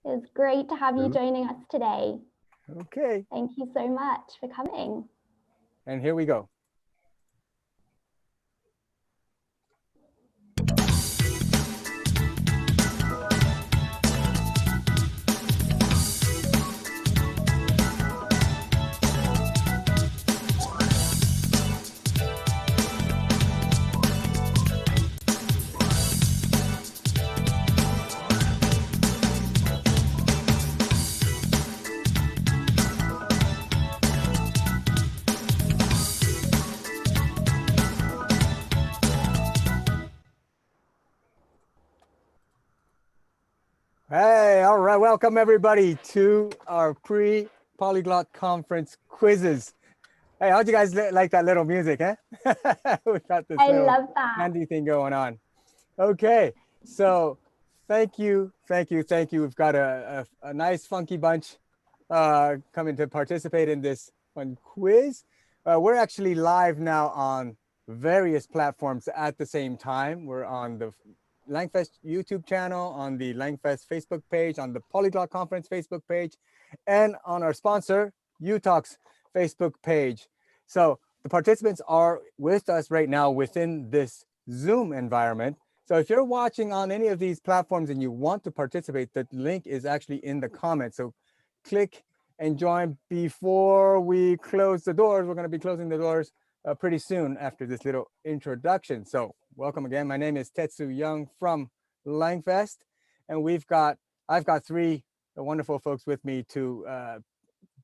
It was great to have you joining us today. Okay. Thank you so much for coming. And here we go. Hey, all right. Welcome everybody to our pre-Polyglot Conference quizzes. Hey, how'd you guys like that little music, eh? We got this little love that. handy thing going on. Okay, so thank you. We've got a nice funky bunch coming to participate in this fun quiz. We're actually live now on various platforms at the same time. We're on the LangFest YouTube channel, on the LangFest Facebook page, on the Polyglot Conference Facebook page, and on our sponsor, uTalk's Facebook page. So the participants are with us right now within this Zoom environment. So if you're watching on any of these platforms and you want to participate, the link is actually in the comments. So click and join before we close the doors. We're going to be closing the doors pretty soon after this little introduction. So welcome again. My name is Tetsu Young from LangFest, and I've got three wonderful folks with me to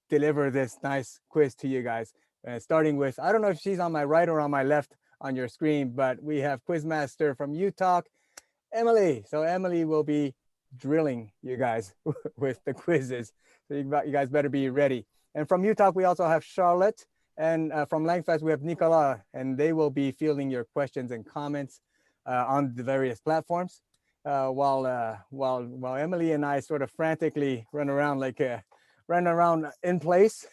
deliver this nice quiz to you guys. Starting with, I don't know if she's on my right or on my left on your screen, but we have Quizmaster from uTalk, Emily. So Emily will be drilling you guys with the quizzes. So you guys better be ready. And from uTalk, we also have Charlotte. And from LangFest, we have Nicolas, and they will be fielding your questions and comments on the various platforms, while Emily and I sort of frantically run around in place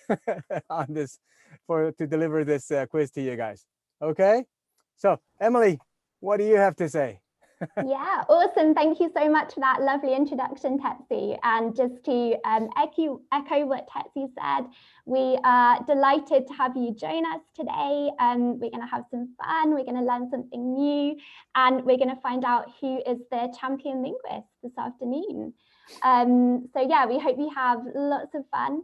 on this to deliver this quiz to you guys. Okay, so Emily, what do you have to say? Yeah, awesome. Thank you so much for that lovely introduction, Tetsu. And just to echo what Tetsu said, we are delighted to have you join us today. We're going to have some fun. We're going to learn something new, and we're going to find out who is the champion linguist this afternoon. So yeah, we hope you have lots of fun.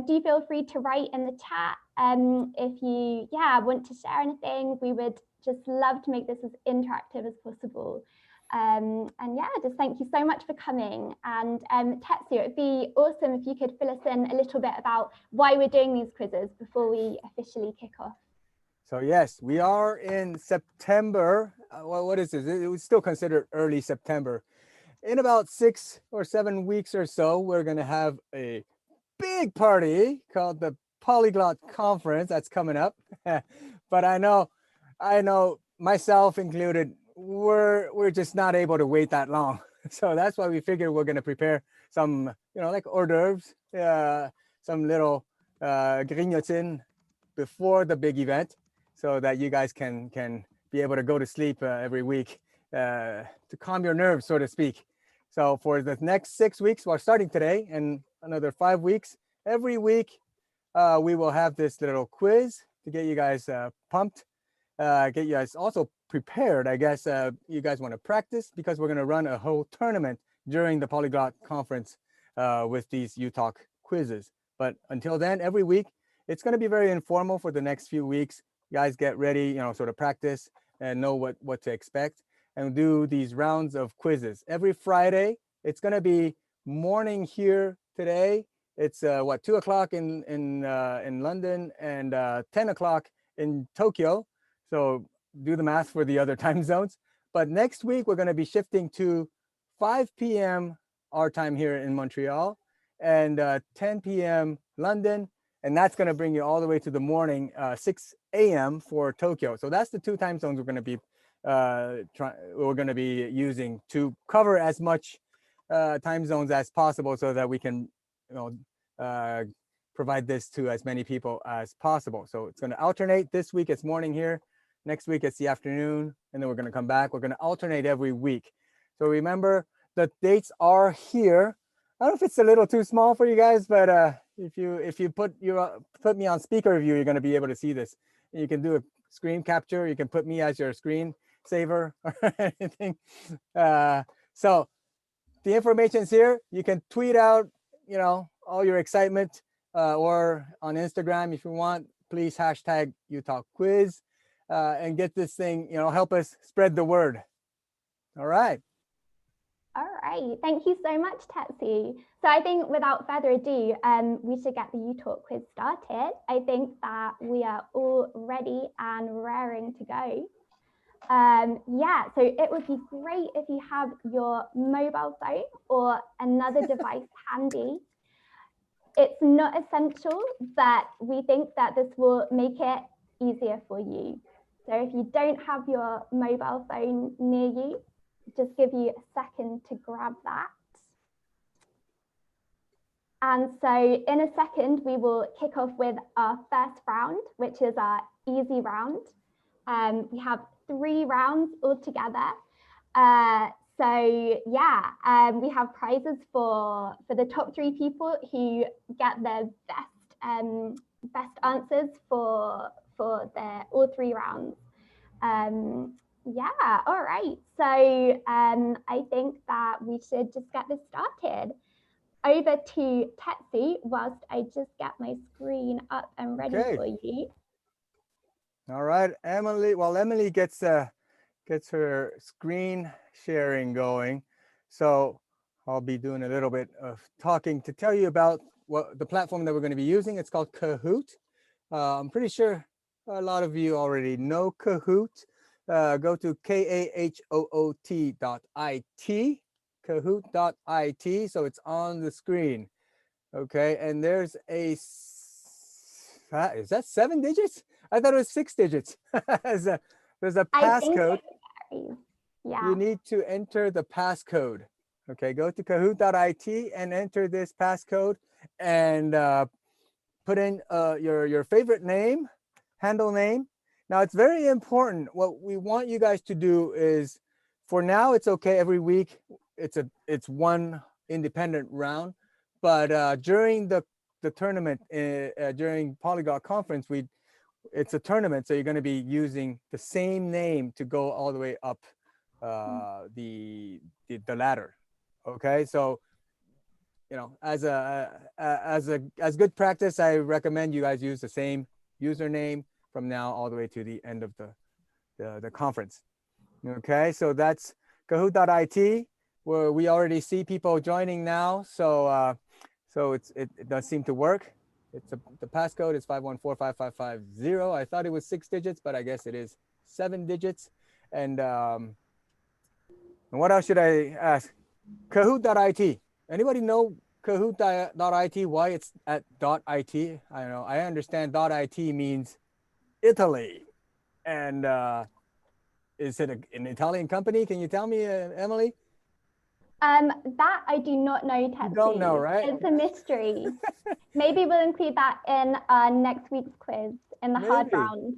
Do feel free to write in the chat if you want to share anything. We would just love to make this as interactive as possible. And yeah, just thank you so much for coming. And Tetsu, it'd be awesome if you could fill us in a little bit about why we're doing these quizzes before we officially kick off. So yes, we are in September. Well, what is this? It was still considered early September. In about 6 or 7 weeks or so, we're going to have a big party called the Polyglot Conference that's coming up. But I know myself included, we're just not able to wait that long. So that's why we figured we're going to prepare some, like hors d'oeuvres, some little grignotin before the big event, so that you guys can be able to go to sleep every week to calm your nerves, so to speak. So for the next 6 weeks, we're starting today, and another 5 weeks, every week we will have this little quiz to get you guys pumped, get you guys also prepared. I guess you guys want to practice, because we're going to run a whole tournament during the Polyglot Conference with these uTalk quizzes. But until then, every week, it's going to be very informal for the next few weeks. You guys get ready, sort of practice and know what to expect, and do these rounds of quizzes. Every Friday, it's going to be morning here today. It's 2 o'clock in London and 10 o'clock in Tokyo. So do the math for the other time zones. But next week, we're going to be shifting to 5 p.m. our time here in Montreal, and 10 p.m. London. And that's going to bring you all the way to the morning, 6 a.m. for Tokyo. So that's the 2 time zones we're going to be using to cover as much time zones as possible, so that we can provide this to as many people as possible. So it's going to alternate. This week it's morning here, next week it's the afternoon, and then we're going to come back. We're going to alternate every week. So remember, the dates are here. I don't know if it's a little too small for you guys, but if you put me on speaker view, you're going to be able to see this. You can do a screen capture. You can put me as your screen saver or anything. So the information's here. You can tweet out, all your excitement, or on Instagram if you want. Please hashtag uTalk quiz and get this thing. Help us spread the word. All right. All right, thank you so much, Tetsu. So I think without further ado, we should get the uTalk quiz started. I think that we are all ready and raring to go. Yeah, so it would be great if you have your mobile phone or another device handy. It's not essential, but we think that this will make it easier for you. So if you don't have your mobile phone near you, just give you a second to grab that. And so in a second, we will kick off with our first round, which is our easy round. We have 3 rounds altogether. So yeah, we have prizes for the top 3 people who get the best answers for all 3 rounds. Yeah, all right. So I think that we should just get this started. Over to Tetsu whilst I just get my screen up and ready for you. All right, Emily. Well, Emily gets her screen sharing going. So I'll be doing a little bit of talking to tell you about what the platform that we're going to be using. It's called Kahoot. I'm pretty sure a lot of you already know Kahoot. Go to kahoot.it, kahoot.it. So it's on the screen. Okay, and there's is that 7 digits? I thought it was 6 digits. there's a passcode. Yeah. You need to enter the passcode. Okay, go to kahoot.it and enter this passcode and put in your favorite name, handle name. Now it's very important. What we want you guys to do is, for now, it's okay. Every week, it's one independent round, but during the tournament, during Polyglot Conference, it's a tournament, so you're going to be using the same name to go all the way up the ladder. Okay, so as good practice, I recommend you guys use the same username from now all the way to the end of the conference. Okay, so that's kahoot.it, where we already see people joining now. So it does seem to work. The passcode is 5145550. I thought it was 6 digits, but I guess it is 7 digits. And what else should I ask? Kahoot.it. Anybody know Kahoot.it, why it's at .it? I don't know. I understand .it means Italy. And is it an Italian company? Can you tell me, Emily? That I do not know, Tetsu. You don't know, right? It's a mystery. Maybe we'll include that in next week's quiz in the hard round.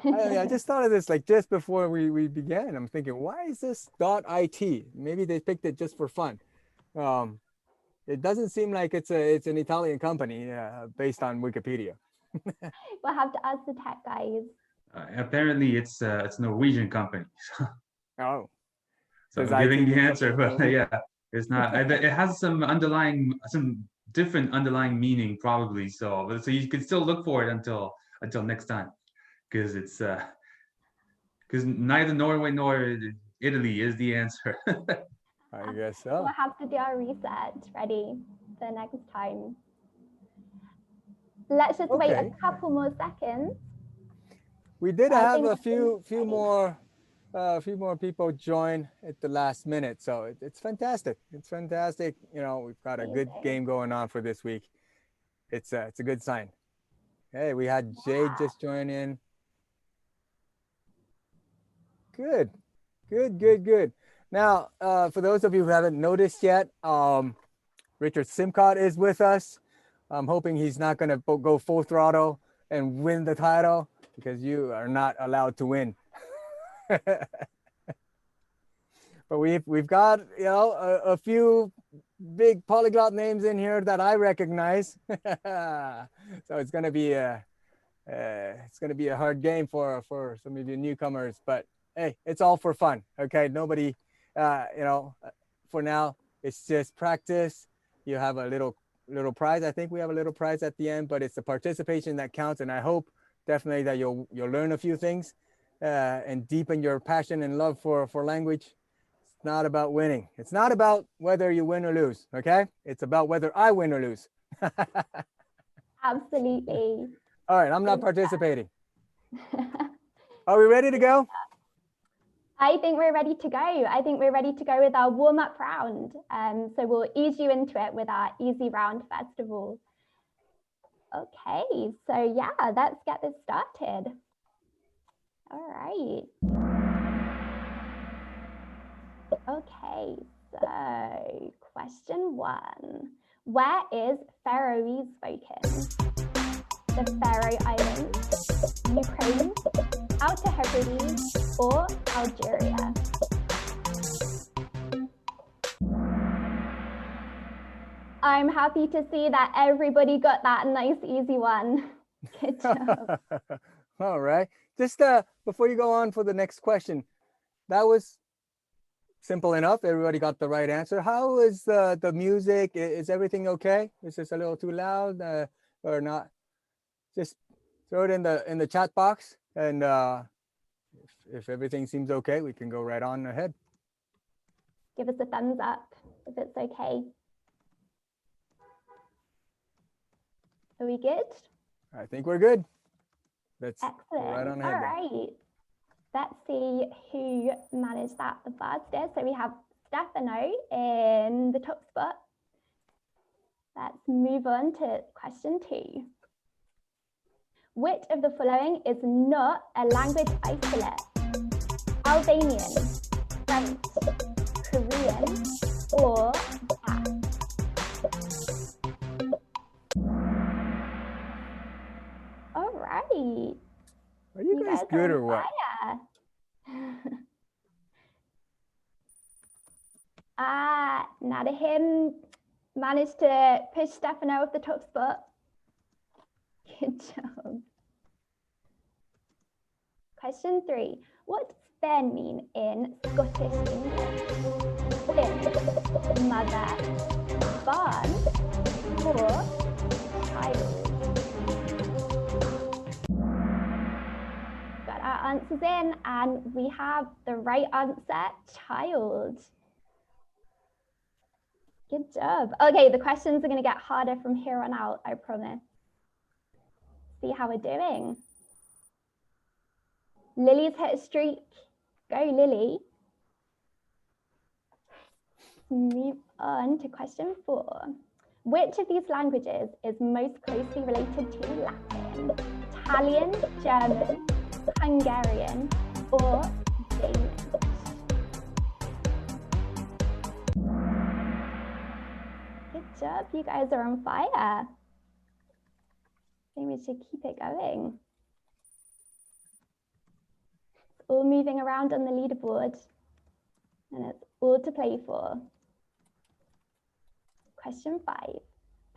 I just thought of this like just before we began. I'm thinking, why is this .it? Maybe they picked it just for fun. It doesn't seem like it's an Italian company based on Wikipedia. We'll have to ask the tech guys. Apparently, it's a Norwegian company. Oh. So I'm giving the answer, but yeah, it's not. It has some different underlying meaning probably. So you can still look for it until next time, because it's because neither Norway nor Italy is the answer. I guess so. We'll have to do our research ready for next time. Let's just wait a couple more seconds. We did have a few more people join at the last minute, so it's fantastic. It's fantastic. We've got a good game going on for this week. It's a good sign. Hey, we had Jade just join in. Good. Now, for those of you who haven't noticed yet, Richard Simcott is with us. I'm hoping he's not going to go full throttle and win the title, because you are not allowed to win. But we've got a few big polyglot names in here that I recognize. So it's going to be a hard game for some of you newcomers, but hey, it's all for fun. Okay, nobody, for now it's just practice. You have a little prize. I think we have a little prize at the end, but it's the participation that counts. And I hope definitely that you'll learn a few things and deepen your passion and love for language. It's not about winning. It's not about whether you win or lose. Okay, it's about whether I win or lose. Absolutely. All right, I'm not participating. Are we ready to go? I think we're ready to go. I think we're ready to go with our warm-up round. So we'll ease you into it with our easy round first of all. Okay, so yeah, let's get this started. All right. Okay, so question 1. Where is Faroese spoken? The Faroe Islands, Ukraine, Outer Hebrides, or Algeria? I'm happy to see that everybody got that nice easy one. Good job. All right. Just before you go on for the next question, that was simple enough. Everybody got the right answer. How is the music? Is everything okay? Is this a little too loud or not? Just throw it in the chat box, and if everything seems okay, we can go right on ahead. Give us a thumbs up if it's okay. Are we good? I think we're good. Let's Excellent. go right on ahead. All right. Let's see who managed that the fastest. So we have Stefano in the top spot. Let's move on to question 2. Which of the following is not a language isolate? Albanian, French, Korean, or Basque? All right. Are you guys good or what? Ladakhi managed to push Stefano off the top spot. Good job. Question 3. What does Ben mean in Scottish English? Bin, mother, barn, or child? Got our answers in, and we have the right answer, child. Good job. Okay, the questions are going to get harder from here on out, I promise. See how we're doing. Lily's hit a streak. Go, Lily. Move on to question 4. Which of these languages is most closely related to Latin? Italian, German, Hungarian, or Danish? Good job, you guys are on fire. I think we should keep it going. It's all moving around on the leaderboard, and it's all to play for. Question 5.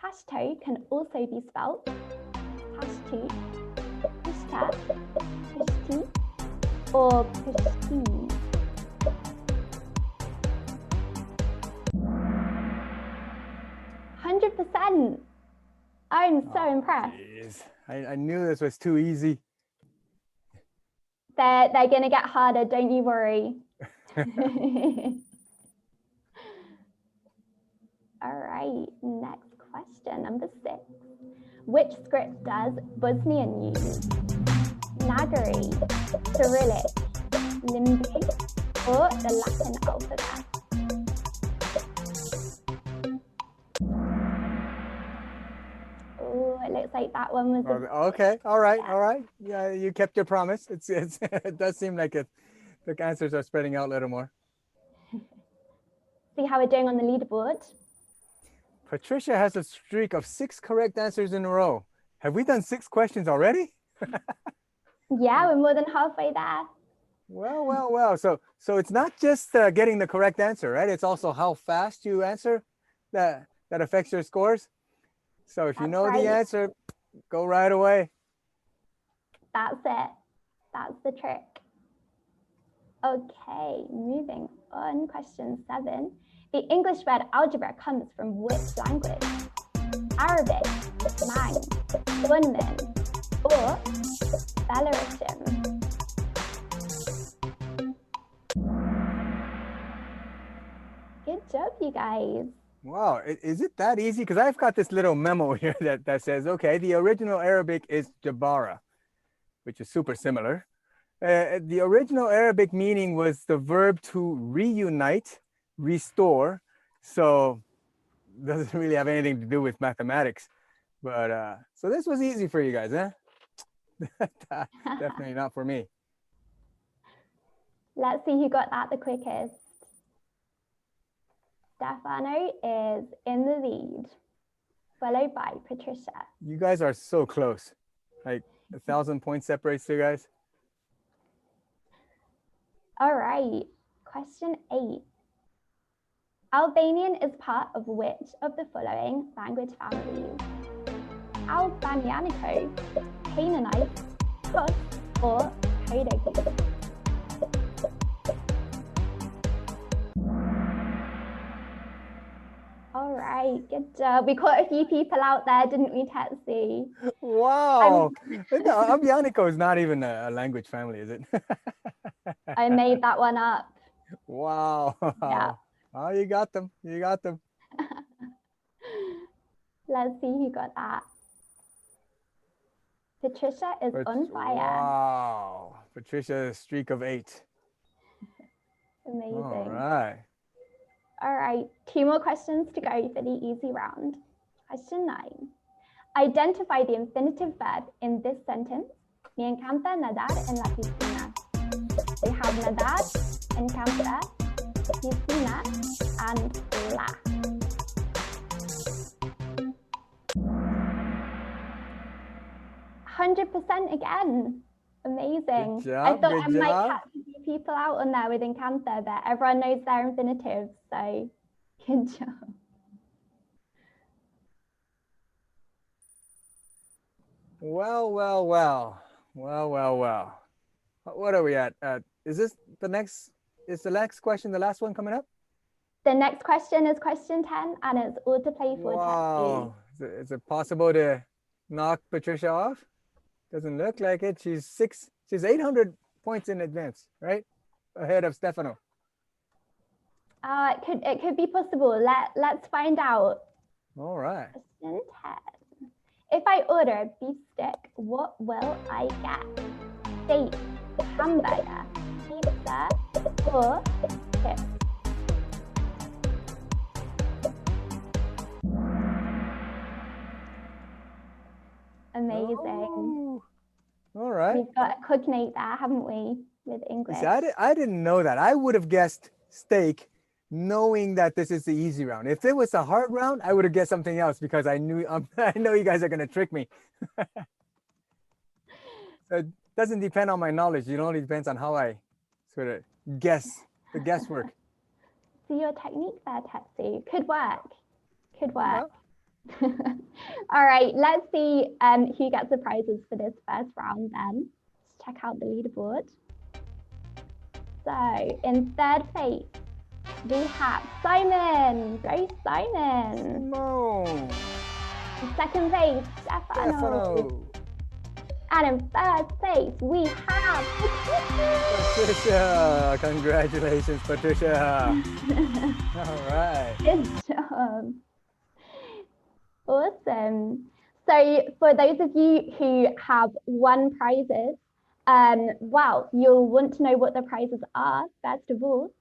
Pashto can also be spelt Pashto, Pashta, Pashti, or Pashti. 100%. I'm so impressed. Geez. I knew this was too easy. They're going to get harder, don't you worry. All right, next question, number 6. Which script does Bosnian use? Nagari, Cyrillic, Limbu, or the Latin alphabet? Oh, it looks like that one was okay. All right. All right. Yeah, you kept your promise. It does seem like the answers are spreading out a little more. See how we're doing on the leaderboard. Patricia has a streak of 6 correct answers in a row. Have we done 6 questions already? Yeah, we're more than halfway there. Well. So it's not just getting the correct answer, right? It's also how fast you answer. that affects your scores. So if you That's know right. the answer, go right away. That's it. That's the trick. Okay, moving on. Question 7. The English word algebra comes from which language? Arabic, Slang, Gunman, or Belarusian? Good job, you guys. Wow, is it that easy? Because I've got this little memo here that says, okay, the original Arabic is jabara, which is super similar. The original Arabic meaning was the verb to reunite, restore. So it doesn't really have anything to do with mathematics. But so this was easy for you guys, huh? Definitely not for me. Let's see who got that the quickest. Stefano is in the lead, followed by Patricia. You guys are so close. Like 1,000 points separates you guys. All right, question 8. Albanian is part of which of the following language families? Albanianico, Canaanite, Kos, or Kodogi? All right, good job. We caught a few people out there, didn't we, Tetsu? Wow. Albianico is not even a language family, is it? I made that one up. Wow. Yeah. Oh, you got them. You got them. Let's see who got that. Patricia is on fire. Wow. Patricia, streak of 8. Amazing. All right. All right, 2 more questions to go for the easy round. Question 9. Identify the infinitive verb in this sentence. Me encanta nadar en la piscina. We have nadar, encanta, piscina, and la. %, again. Amazing. Good job, I thought I good might job. catch a few people out on there with encanta, but everyone knows their infinitives, so good job. Well. What are we at? Is this the next? Is the next question the last one coming up? The next question is question 10, and it's all to play for. Wow. Is it possible to knock Patricia off? Doesn't look like it. She's 800 points in advance, right? Ahead of Stefano. It could be possible. Let's find out. All right. Question 10. If I order a beef stick, what will I get? Steak, hamburger, pizza, or chips? Amazing. Oh, all right. We've got a cognate there, haven't we, with English? See, I didn't know that. I would have guessed steak, knowing that this is the easy round. If it was a hard round, I would have guessed something else because I know you guys are going to trick me. So it doesn't depend on my knowledge. It only depends on how I sort of guess, the guesswork. See your technique there, Tetsu. Could work. Could work. Yeah. All right, let's see who gets the prizes for this first round then. Let's check out the leaderboard. So in 3rd place, we have Simon. Go Simon. Simone. In 2nd place, Stefano. And in 3rd place, we have Patricia. Congratulations, Patricia. All right. Good job. Awesome. So for those of you who have won prizes, well, you'll want to know what the prizes are, first of all.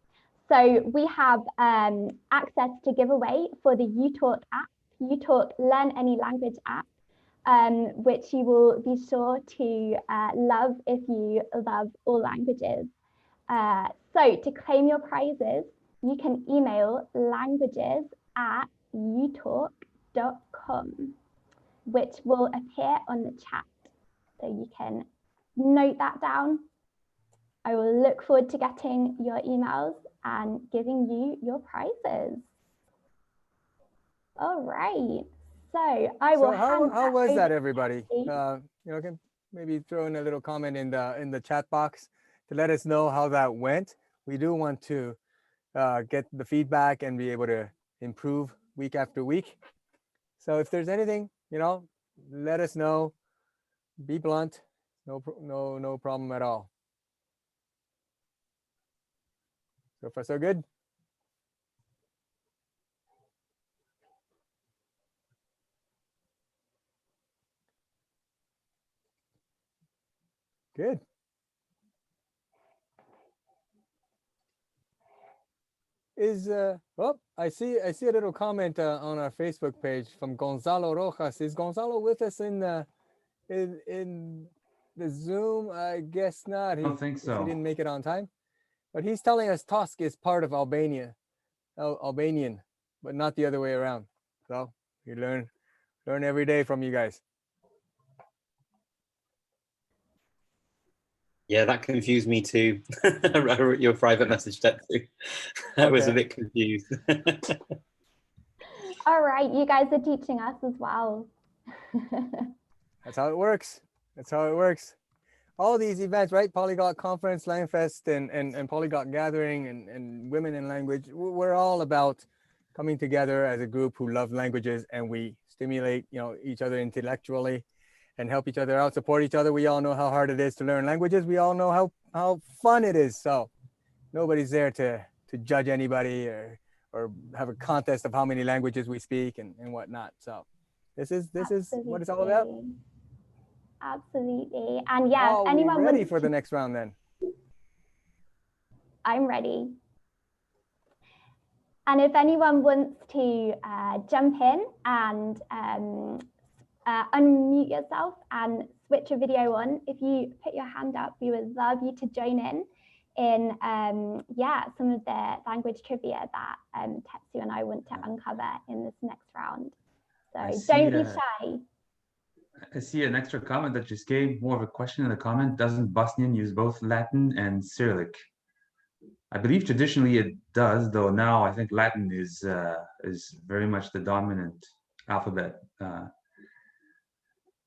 So we have access to give away for the uTalk app, uTalk Learn Any Language app, which you will be sure to love if you love all languages. So to claim your prizes, you can email languages@utalk.com, which will appear on the chat. So you can note that down. I will look forward to getting your emails and giving you your prizes. All right. So I will. So how was that, everybody? Tetsy. You know, can maybe throw in a little comment in the chat box to let us know how that went. We do want to get the feedback and be able to improve week after week. So if there's anything, you know, let us know. Be blunt. No problem at all. So far, so good. Good. Oh, I see a little comment on our Facebook page from Gonzalo Rojas. Is Gonzalo with us in the Zoom? I guess not. I don't think so. He didn't make it on time, but he's telling us Tosk is part of Albanian, but not the other way around. So you learn every day from you guys. Yeah, that confused me too. Your private message, Tetsu. I was a bit confused. All right, you guys are teaching us as well. That's how it works. That's how it works. All these events, right? Polyglot Conference, LangFest, and Polyglot Gathering, and Women in Language. We're all about coming together as a group who love languages, and we stimulate, you know, each other intellectually, and help each other out, support each other. We all know how hard it is to learn languages. We all know how fun it is. So nobody's there to judge anybody or have a contest of how many languages we speak and whatnot. So this is what it's all about. Absolutely. And yeah, if anyone ready for the next round then? I'm ready. And if anyone wants to jump in and unmute yourself and switch your video on, if you put your hand up, we would love you to join in some of the language trivia that Tetsu and I want to uncover in this next round. So don't be shy. I see an extra comment that just came, more of a question in the comment. Doesn't Bosnian use both Latin and Cyrillic? I believe traditionally it does, though now I think Latin is very much the dominant alphabet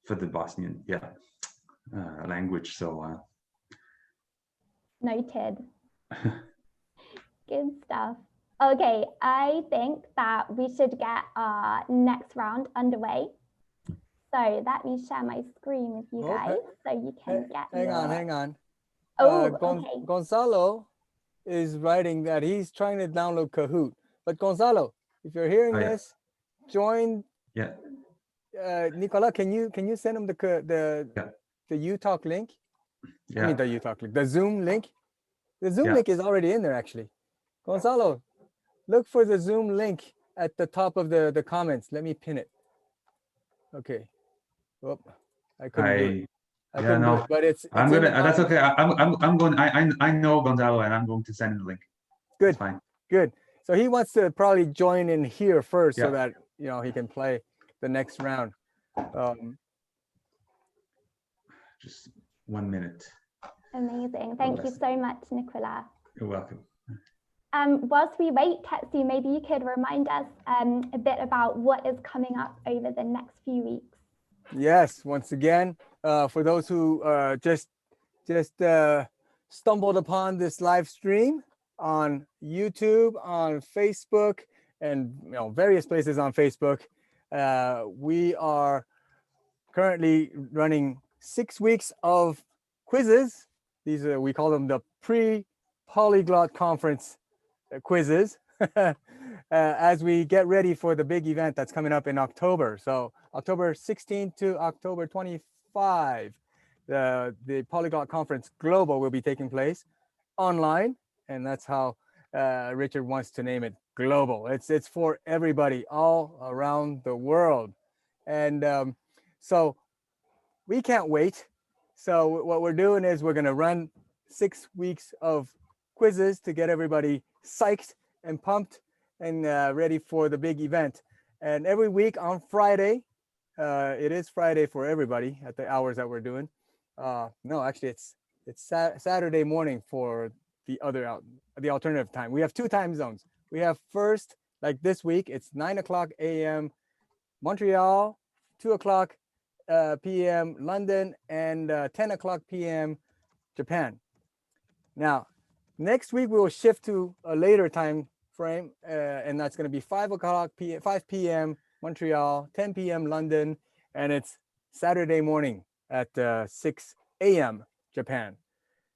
for the Bosnian language. So noted. Good stuff. Okay, I think that we should get our next round underway. So let me share my screen with you guys so you can get. Hang on. Oh, okay. Gonzalo is writing that he's trying to download Kahoot. But Gonzalo, if you're hearing this, join. Yeah. Nicola, can you send him the uTalk link? Yeah. I mean the uTalk link, the Zoom link. The Zoom link is already in there actually. Gonzalo, look for the Zoom link at the top of the comments. Let me pin it. Okay. Oh, I couldn't do it. I couldn't do it, but it's I'm gonna. That's okay. I'm going. I know Gonzalo, and I'm going to send him the link. Good. It's fine. Good. So he wants to probably join in here first, so that he can play the next round. Just 1 minute. Amazing. Thank you so much, Nicola. You're welcome. Whilst we wait, Tetsu, maybe you could remind us a bit about what is coming up over the next few weeks. Yes, once again, for those who just stumbled upon this live stream on YouTube, on Facebook, and various places on Facebook, we are currently running 6 weeks of quizzes. These are, we call them the Pre-Polyglot Conference Quizzes. As we get ready for the big event that's coming up in October. So October 16 to October 25, the Polyglot Conference Global will be taking place online, and that's how Richard wants to name it, global. It's for everybody all around the world, and so we can't wait. So what we're doing is we're going to run 6 weeks of quizzes to get everybody psyched and pumped and ready for the big event. And every week on Friday, it is Friday for everybody at the hours that we're doing. No, actually it's Saturday morning for the alternative time. We have 2 time zones. We have first like this week, it's 9:00 a.m. Montreal, 2:00 p.m. London, and 10:00 p.m. Japan. Now, next week we will shift to a later time frame, and that's going to be 5 p.m. Montreal, 10 p.m. London, and it's Saturday morning at 6 a.m. Japan.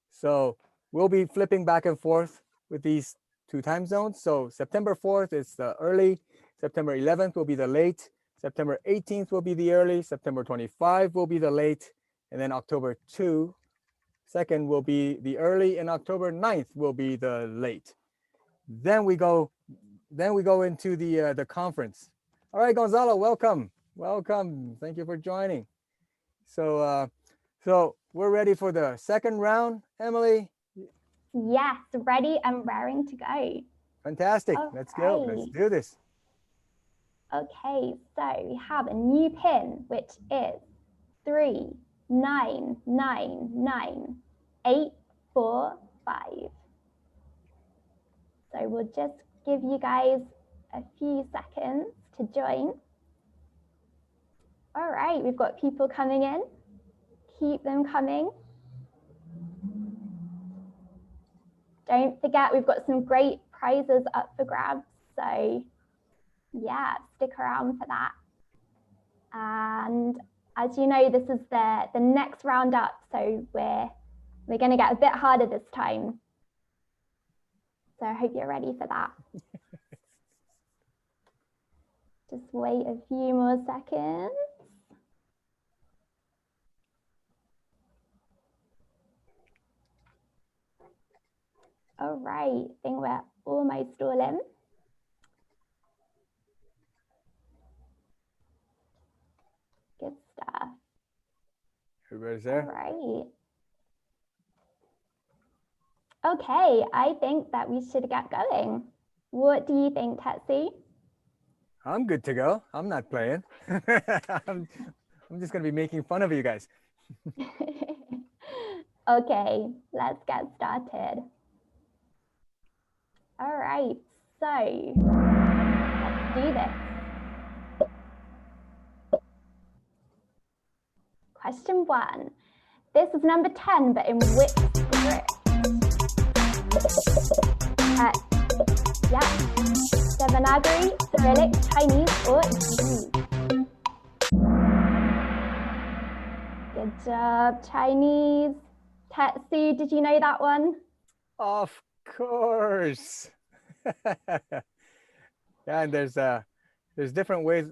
So we'll be flipping back and forth with these two time zones. So September 4th is the early, September 11th will be the late, September 18th will be the early, September 25th will be the late, and then October 2nd will be the early, and October 9th will be the late. Then we go into the conference. All right, Gonzalo, welcome. Thank you for joining. So we're ready for the second round, Emily? Yes, ready and raring to go. Fantastic. Okay. Let's go. Let's do this. Okay, so we have a new pin, which is 3 9 9 9 8 4 5. So we'll just give you guys a few seconds to join. All right, we've got people coming in. Keep them coming. Don't forget, we've got some great prizes up for grabs. So yeah, stick around for that. And as you know, this is the next round up. So we're going to get a bit harder this time. So I hope you're ready for that. Just wait a few more seconds. All right, I think we're almost all in. Good stuff. Everybody's there? All right. Okay, I think that we should get going. What do you think, Tetsu? I'm good to go. I'm not playing. I'm just going to be making fun of you guys. Okay, let's get started. All right, so let's do this. Question 1. This is number 10, but in which script? Yeah, Devanagari, Cyrillic, Chinese, or Greek? Good job, Chinese. Tetsu, did you know that one? Of course. Yeah, and there's different ways.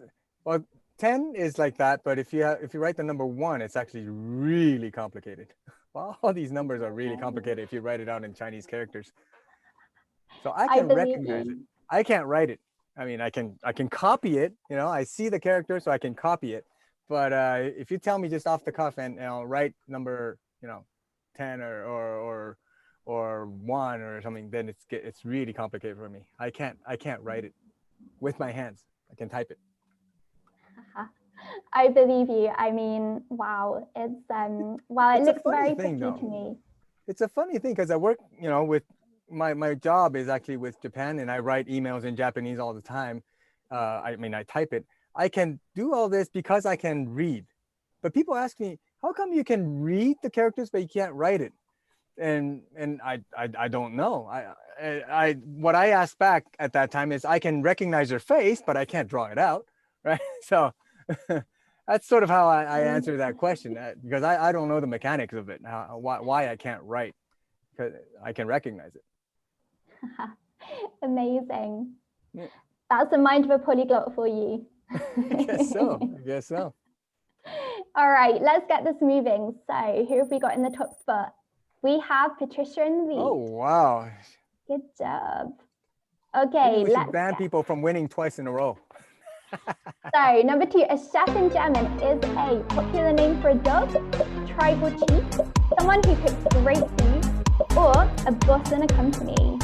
Well, 10 is like that, but if you write the number 1, it's actually really complicated. Well, all these numbers are really complicated if you write it out in Chinese characters. So I can recognize it. I can't write it. I mean, I can copy it. You know, I see the character, so I can copy it. But if you tell me just off the cuff and I'll write number, 10 or 1 or something, then it's really complicated for me. I can't write it with my hands. I can type it. I believe you. I mean, wow, it looks very pretty to me. It's a funny thing because I work, with my job is actually with Japan, and I write emails in Japanese all the time. I type it. I can do all this because I can read. But people ask me, how come you can read the characters but you can't write it? And I don't know. What I asked back at that time is I can recognize your face, but I can't draw it out, right? So that's sort of how I answer that question, because I don't know the mechanics of it, why I can't write, because I can recognize it. Amazing. Yeah. That's the mind of a polyglot for you. I guess so. All right, let's get this moving. So who have we got in the top spot? We have Patricia in the lead. Oh, wow. Good job. Okay, we should ban people from winning twice in a row. So number 2, a chef in German is a popular name for a dog, tribal chief, someone who cooks great food, or a boss in a company.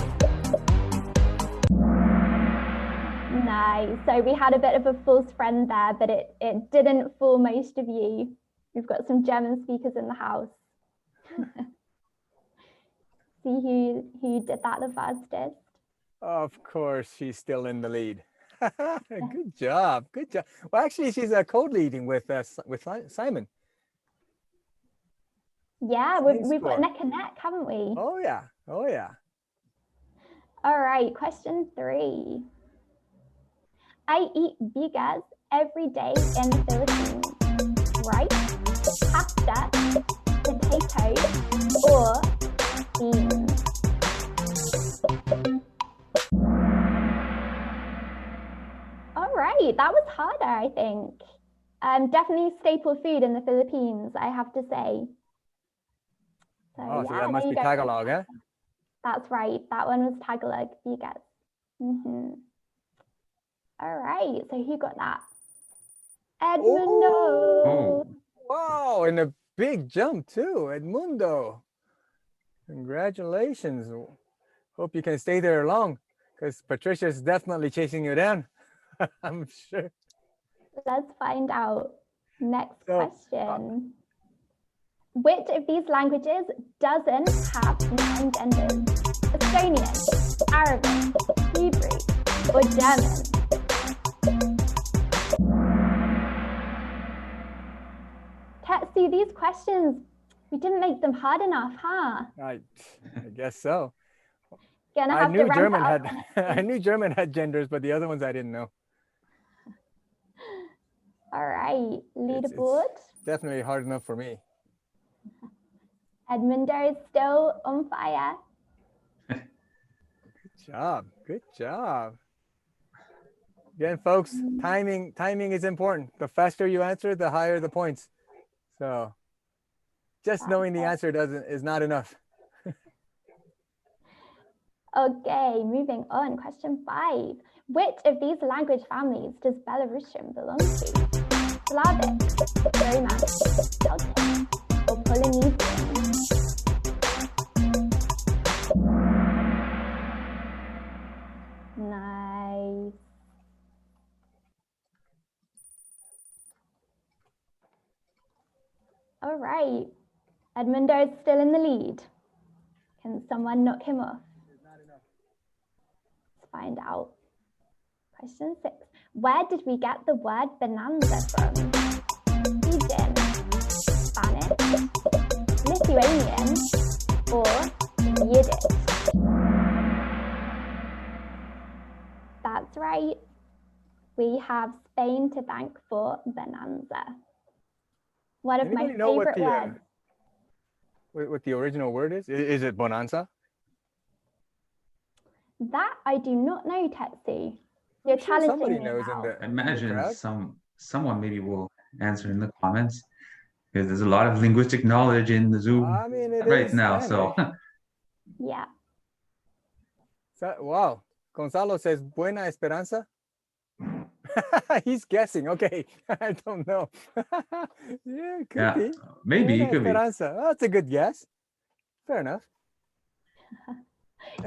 Nice. So we had a bit of a false friend there, but it didn't fool most of you. We've got some German speakers in the house. See who did that the fastest. Of course, she's still in the lead. Good job. Good job. Well, actually, she's co-leading with Simon. Yeah, Same we've got score. neck and neck, haven't we? Oh yeah. Oh yeah. All right, question 3. I eat bigas every day in the Philippines. Rice, pasta, potato, or beans? All right, that was harder, I think. Definitely staple food in the Philippines, I have to say. So, Oh, so yeah, that must there be you go. Tagalog, eh? That's right. That one was Tagalog, bigas. All right, so who got that? Edmundo. Oh, Wow, and a big jump too, Edmundo. Congratulations. Hope you can stay there long, because Patricia's definitely chasing you down. I'm sure. Let's find out. Next So, question. Which of these languages doesn't have 9 genders? Estonian, Arabic, Hebrew, or German? Tetsu, these questions, we didn't make them hard enough, huh? I guess so. Gonna I have to knew ramp German it up had on it. I knew German had genders, but the other ones I didn't know. All right, leaderboard. Definitely hard enough for me. Edmundo is still on fire. Good job. Good job. Again, folks, timing is important. The faster you answer, the higher the points. So just knowing the answer is not enough. Okay, moving on. Question 5. Which of these language families does Belarusian belong to? Slavic, Romance, Celtic, or Polynesian? Nice. All right. Edmundo is still in the lead. Can someone knock him off? Let's find out. Question 6. Where did we get the word bonanza from? Fijian, Spanish, Lithuanian, or Yiddish? That's right. We have Spain to thank for bonanza. One of Anybody my know favorite words. what the original word is? Is it bonanza? That I do not know, Tetsu. You're I'm sure challenging somebody me knows now. I imagine crowd. someone maybe will answer in the comments, because there's a lot of linguistic knowledge in the Zoom I mean, it right is now. Spanish. So Yeah. Wow. Gonzalo says Buena Esperanza. He's guessing. Okay. I don't know. Yeah, it could be. maybe Buena it could be. Esperanza. Oh, that's a good guess. Fair enough.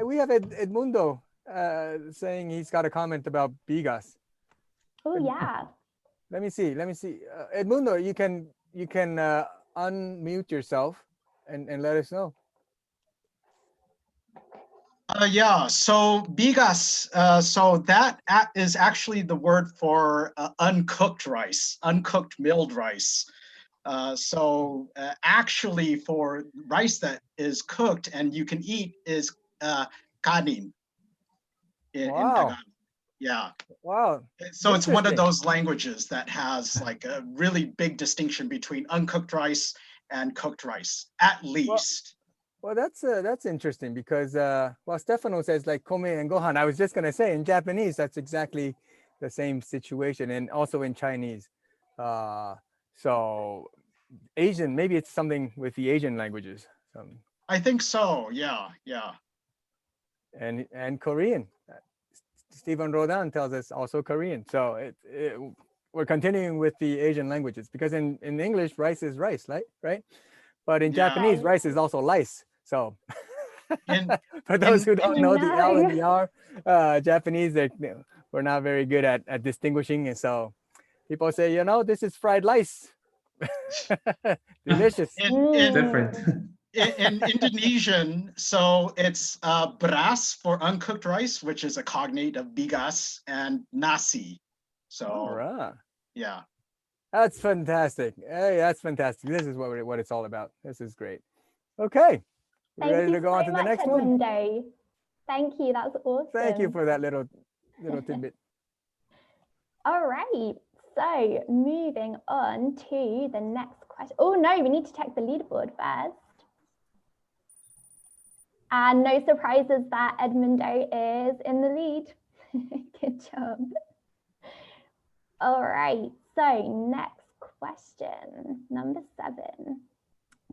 We have Edmundo saying he's got a comment about bigas. Oh, yeah. Let me see. Edmundo, you can unmute yourself and let us know. Yeah, so bigas, so that is actually the word for uncooked rice, uncooked milled rice. So actually for rice that is cooked and you can eat is kanin in Tagalog. Yeah. Wow. So it's one of those languages that has like a really big distinction between uncooked rice and cooked rice, at least. Well, that's interesting because well, Stefano says like kome and gohan. I was just gonna say in Japanese that's exactly the same situation, and also in Chinese. So Asian, maybe it's something with the Asian languages. I think so. Yeah. And Korean. Stephen Rodan tells us also Korean. So we're continuing with the Asian languages because in English rice is rice, right? But in Japanese rice is also lice. So for those who don't know the L and the R, Japanese, we're not very good at distinguishing. And so people say, this is fried lice. Delicious. Different. in Indonesian, so it's beras for uncooked rice, which is a cognate of bigas, and nasi. So All right. yeah. That's fantastic. Hey, that's fantastic. This is what it's all about. This is great. Okay. Thank Ready you to go so on to the much, next one? Edmundo. Thank you. That's awesome. Thank you for that little tidbit. All right. So moving on to the next question. Oh no, we need to check the leaderboard first. And no surprises that Edmundo is in the lead. Good job. All right. So next question, number 7.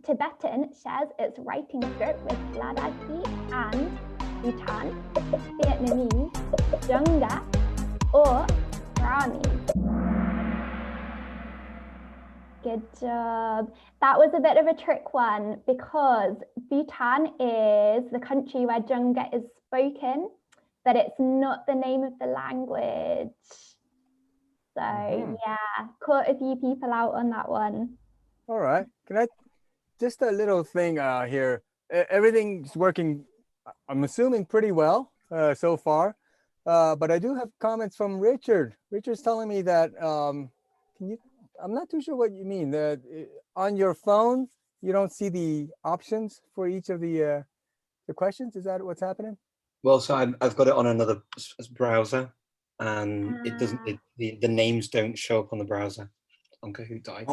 Tibetan shares its writing script with Ladakhi and Bhutan, Vietnamese, Jungga, or Brahmi. Good job. That was a bit of a trick one because Bhutan is the country where Jungga is spoken, but it's not the name of the language. So yeah, caught a few people out on that one. All right. Can I just a little thing here. Everything's working, I'm assuming, pretty well so far. But I do have comments from Richard. Richard's telling me that I'm not too sure what you mean. On your phone, you don't see the options for each of the questions. Is that what's happening? Well, so I've got it on another browser, and it doesn't. The names don't show up on the browser on Kahoot.it.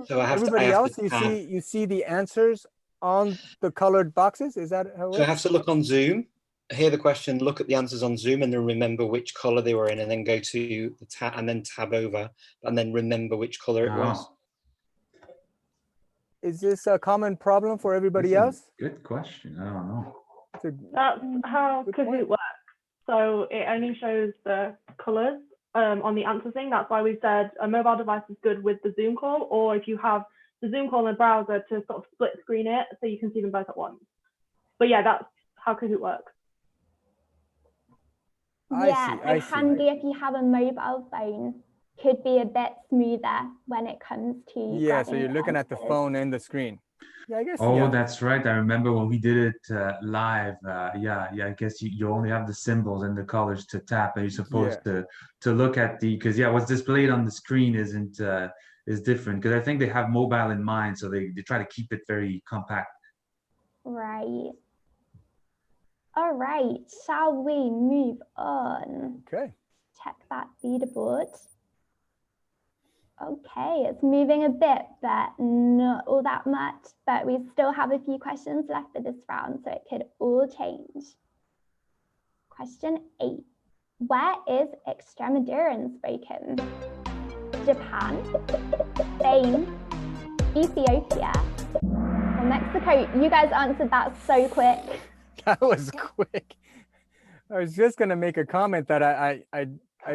So I have Everybody else, to you see the answers on the colored boxes. Is that how it works? So I have to look on Zoom, hear the question, look at the answers on Zoom, and then remember which color they were in, and then go to the tab and then tab over, and then remember which color it was. Is this a common problem for everybody else? Good question. I don't know. That's how Kahoot works. So it only shows the colors on the answer thing. That's why we said a mobile device is good with the Zoom call, or if you have the Zoom call in the browser to sort of split screen it so you can see them both at once. But yeah, that's how Kahoot works. Yeah, so handy if you have a mobile phone. Could be a bit smoother when it comes to so you're looking at the phone and the screen. Yeah, I guess. Oh, that's right. I remember when we did it live. I guess you only have the symbols and the colors to tap, and you're supposed to look at because what's displayed on the screen is different, because I think they have mobile in mind, so they try to keep it very compact. Right. All right, shall we move on? Okay. Check that leaderboard. Okay, it's moving a bit, but not all that much. But we still have a few questions left for this round, so it could all change. Question 8. Where is Extremaduran spoken? Japan, Spain, Ethiopia, or Mexico? You guys answered that so quick. That was quick. I was just gonna make a comment that I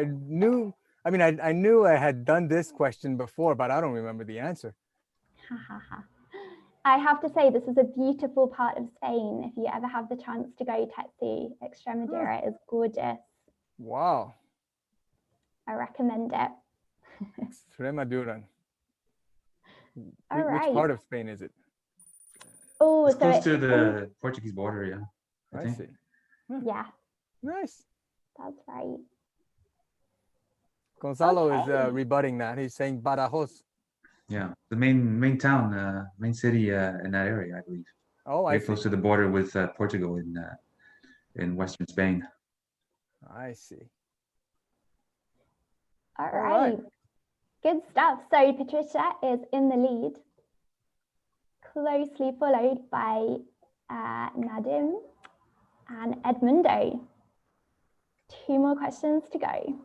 knew. I mean, I knew I had done this question before, but I don't remember the answer. I have to say, this is a beautiful part of Spain. If you ever have the chance to go, Tetsi, Extremadura is gorgeous. Wow. I recommend it. Extremaduran. All right. Which part of Spain is it? Oh, it's close to the Portuguese border, yeah. I see. Yeah. Nice. That's right. Gonzalo is rebutting that. He's saying Badajoz. Yeah, the main town, main city in that area, I believe. Oh, very close to the border with Portugal in western Spain. I see. All right. Good stuff. So Patricia is in the lead, closely followed by Nadim and Edmundo. 2 more questions to go.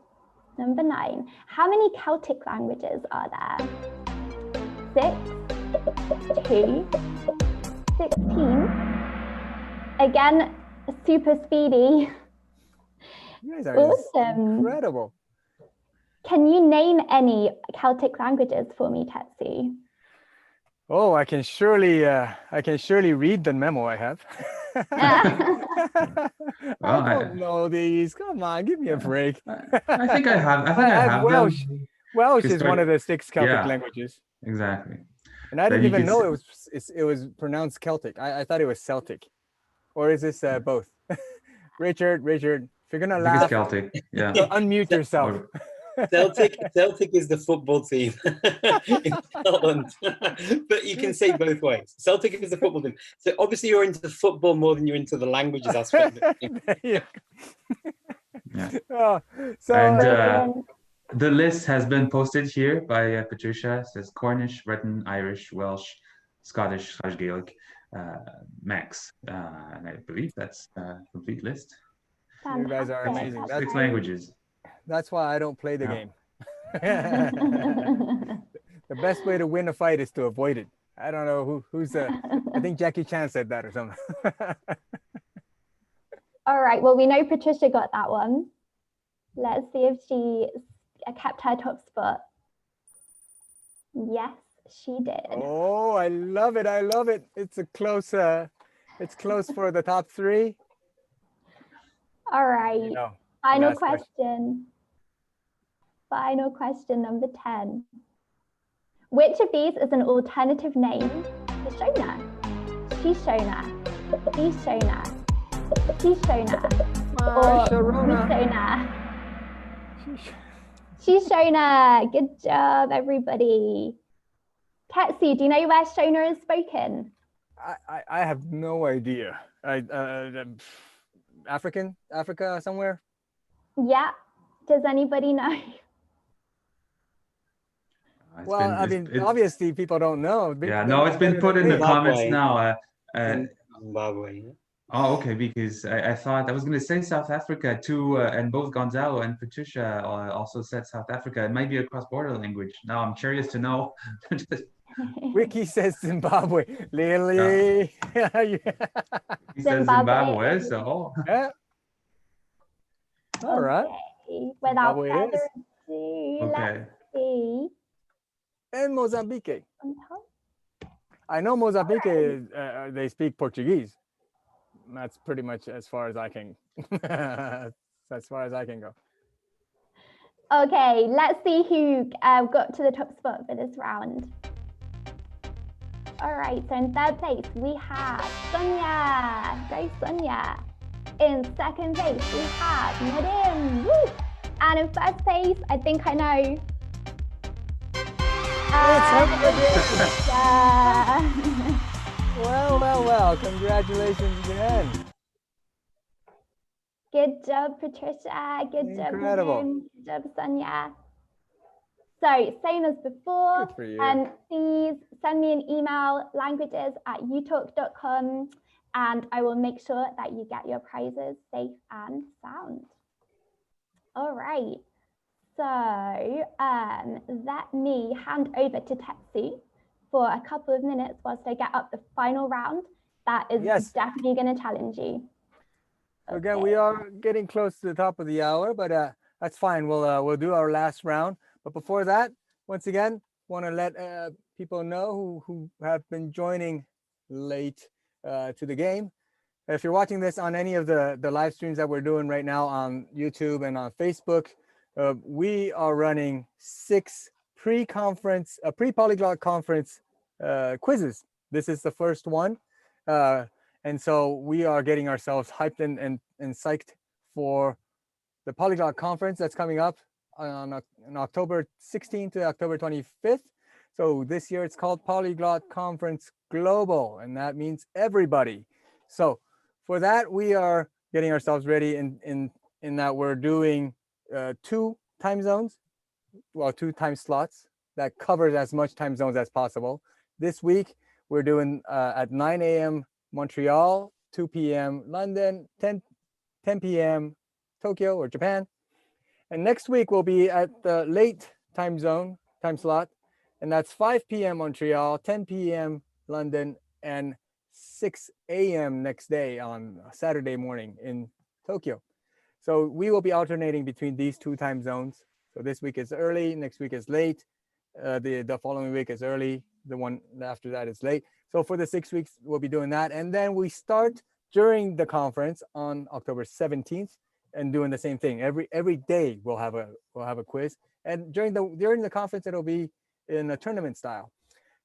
Number 9. How many Celtic languages are there? 6, 2, 16. Again, super speedy. You guys are awesome. Incredible. Can you name any Celtic languages for me, Tetsu? Oh, I can surely read the memo I have. I don't know these. Come on, give me a break. I think I have. I have Welsh. them. Welsh is one of the 6 Celtic languages. Exactly. And I didn't even know it was pronounced Celtic. I thought it was Celtic. Or is this both? Richard, if you're gonna laugh, it's Celtic. Yeah. Unmute yourself. Celtic is the football team in Scotland, but you can say both ways. Celtic is the football team. So obviously you're into football more than you're into the languages aspect. Yeah. Oh, so And the list has been posted here by Patricia. It says Cornish, Breton, Irish, Welsh, Scottish, Gaelic, Max, and I believe that's a complete list. you guys are amazing. 6 languages. That's why I don't play the game. The best way to win a fight is to avoid it. I don't know who's I think Jackie Chan said that or something. All right, well, we know Patricia got that one. Let's see if she kept her top spot. Yes, she did. Oh, I love it. It's close for the top 3. All right, final question. Final question, number 10. Which of these is an alternative name to Shona? Shishona, Ishona, Shishona, or Shishona? Shishona. Good job, everybody. Tetsu, do you know where Shona is spoken? I have no idea. Africa somewhere? Yeah. Does anybody know? Well, I mean, obviously people don't know. Yeah, no, it's been put in the comments now. Zimbabwe. Oh, okay, because I thought I was going to say South Africa too, and both Gonzalo and Patricia also said South Africa. It might be a cross-border language. Now I'm curious to know. Ricky says Zimbabwe. Lily. He says Zimbabwe, so. Yeah. All right. Okay. Without further ado, let's see. And Mozambique. I know Mozambique, they speak Portuguese. That's pretty much as far as I can. As far as I can go. Okay, let's see who got to the top spot for this round. All right, so in 3rd place, we have Sonia. Go Sonia. In 2nd place, we have Nadim. Woo! And in 1st place, I think I know. Well, congratulations again. Good job, Patricia. Good job, Incredible. Nadim. Good job, Sonia. So, same as before, please send me an email, languages@utalk.com, and I will make sure that you get your prizes safe and sound. All right. So let me hand over to Tetsu for a couple of minutes whilst I get up the final round. That is definitely going to challenge you. Okay. Again, we are getting close to the top of the hour, but that's fine. We'll do our last round. But before that, once again, want to let people know who have been joining late to the game. If you're watching this on any of the live streams that we're doing right now on YouTube and on Facebook, we are running 6 pre-Polyglot Conference quizzes. This is the first one. And so we are getting ourselves hyped and psyched for the Polyglot Conference that's coming up on October 16th to October 25th. So this year it's called Polyglot Conference Global, and that means everybody. So for that, we are getting ourselves ready in that we're doing 2 time zones, well, 2 time slots that covers as much time zones as possible. This week, we're doing at 9 a.m. Montreal, 2 p.m. London, 10 p.m. Tokyo or Japan. And next week, we'll be at the late time slot, and that's 5 p.m. Montreal, 10 p.m. London, and 6 a.m. next day on Saturday morning in Tokyo. So we will be alternating between these 2 time zones. So this week is early, next week is late. The following week is early. The one after that is late. So for the 6 weeks, we'll be doing that. And then we start during the conference on October 17th and doing the same thing. Every day we'll have a quiz. And during the conference, it'll be in a tournament style.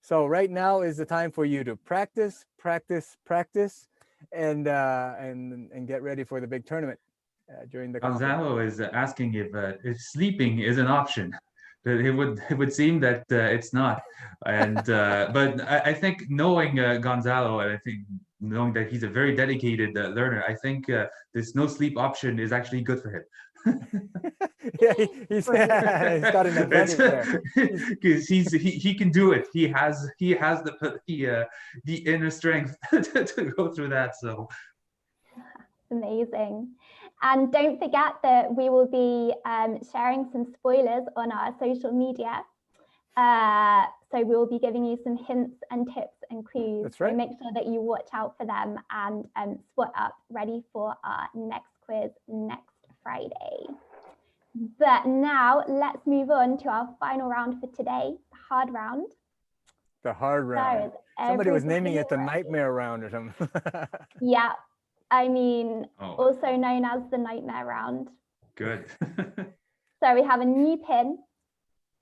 So right now is the time for you to practice, and get ready for the big tournament during the conference. Gonzalo is asking if sleeping is an option. But it would seem that it's not. And but I think knowing Gonzalo, and I think knowing that he's a very dedicated learner, I think this no sleep option is actually good for him. Yeah, he's got an advantage there. Because he can do it. He has the inner strength to go through that. So amazing. And don't forget that we will be sharing some spoilers on our social media. So we will be giving you some hints and tips and clues. That's right. So make sure that you watch out for them and spot up ready for our next quiz next Friday. But now let's move on to our final round for today, the hard round. The hard round. Somebody was naming it the nightmare round or something. Yeah. I mean, also known as the nightmare round. Good. So we have a new pin,